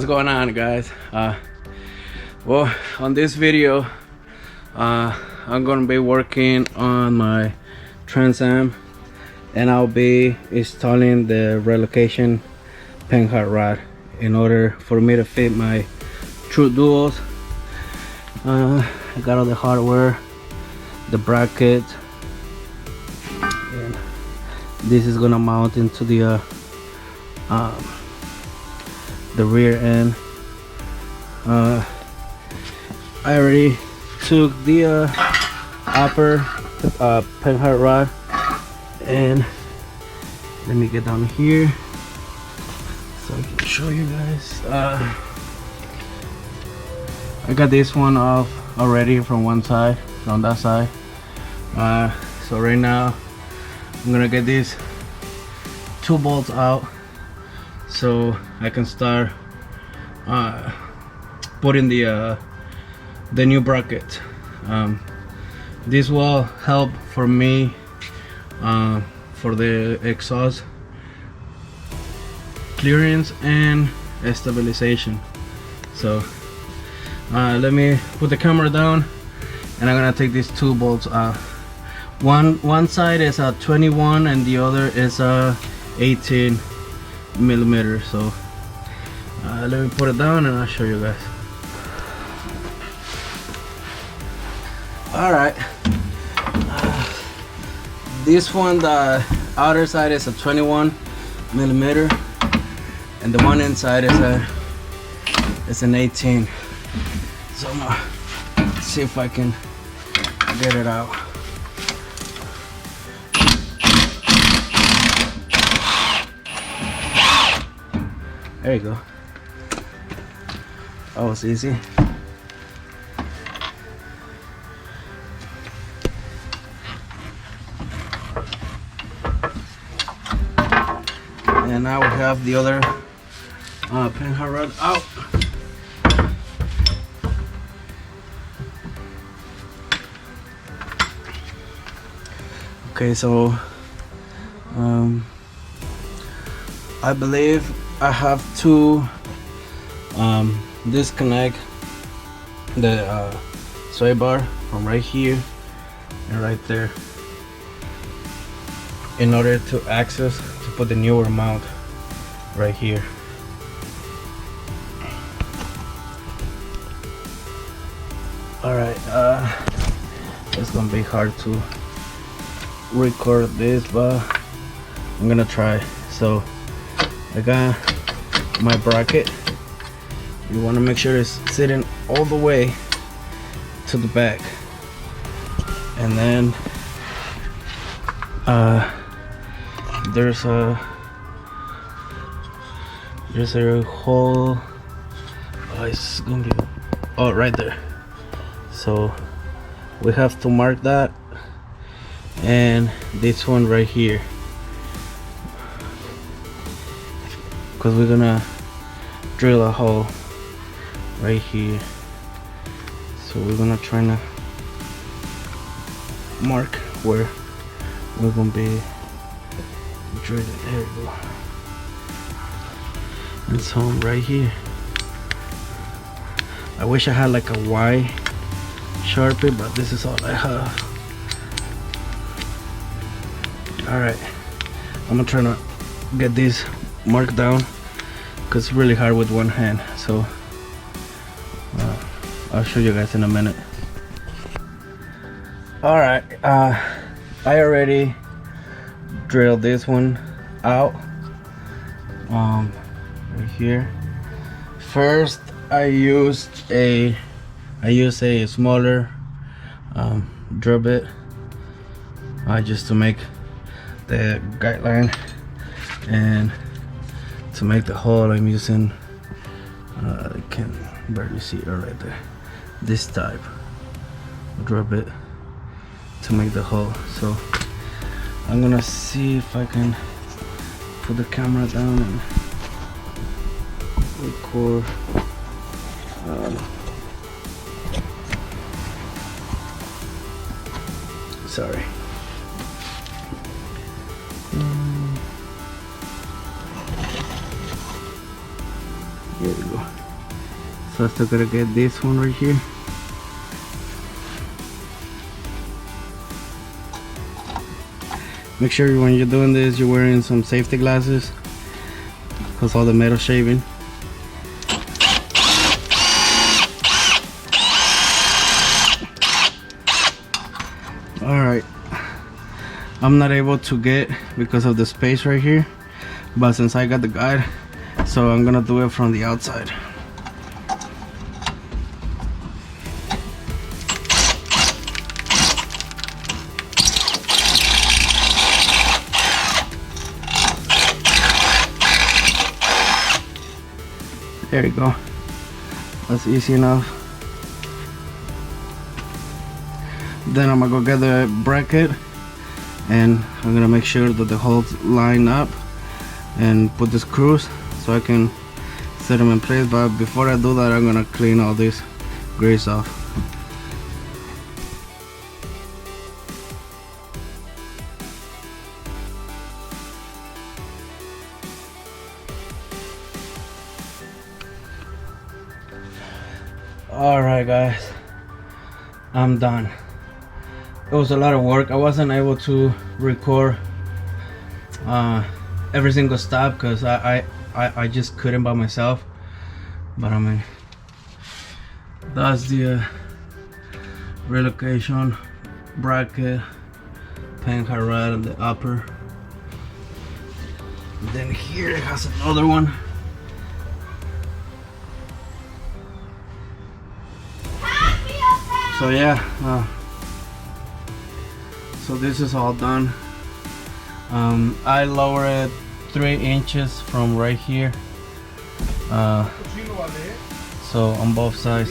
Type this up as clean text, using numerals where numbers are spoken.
What's going on, guys? Well, on this video I'm gonna be working on my Trans Am, and I'll be installing the Relocation Panhard Rod in order for me to fit my true duals. I got all the hardware, the bracket, and this is gonna mount into the rear end. I already took the upper Panhard rod, and let me get down here so I can show you guys. I got this one off already from one side, from that side. So right now I'm gonna get these two bolts out so I can start putting the new bracket. This will help for me for the exhaust clearance and stabilization. So let me put the camera down, and I'm gonna take these two bolts out. One side is a 21 and the other is a 18 millimeter. So let me put it down and I'll show you guys. Alright, this one, the outer side is a 21 millimeter, and the one inside is an 18. So I'm gonna see if I can get it out. There you go. That was easy. And now we have the other Panhard rod out. Okay, so I believe I have to disconnect the sway bar from right here and right there in order to access to put the newer mount right here. Alright, it's gonna be hard to record this, but I'm gonna try. So I got my bracket. You want to make sure it's sitting all the way to the back, and then there's a hole. Oh, it's gonna be right there. So we have to mark that, and this one right here, because we're gonna drill a hole right here. So we're gonna try to mark where we're gonna be drilling. There we go. And so right here, I wish I had like a Y Sharpie, but this is all I have. Alright, I'm gonna try to get this marked down because it's really hard with one hand. So I'll show you guys in a minute. Alright, I already drilled this one out right here. First I used a smaller drill bit just to make the guideline, and to make the hole I'm using I can barely see it right there, this type drill bit to make the hole. So I'm gonna see if I can put the camera down and record. Sorry. Here we go. So I still gotta get this one right here. Make sure when you're doing this, you're wearing some safety glasses, because all the metal shaving. Alright, I'm not able to get because of the space right here, but since I got the guide, so I'm gonna do it from the outside. There you go. That's easy enough. Then I'm gonna go get the bracket, and I'm gonna make sure that the holes line up and put the screws so I can set them in place. But before I do that, I'm gonna clean all this grease off. Alright guys, I'm done. It was a lot of work. I wasn't able to record every single stop because I just couldn't by myself. But I mean, that's the relocation bracket, Panhard Rod on the upper. Then here it has another one. So yeah, so this is all done. I lowered it 3 inches from right here, so on both sides.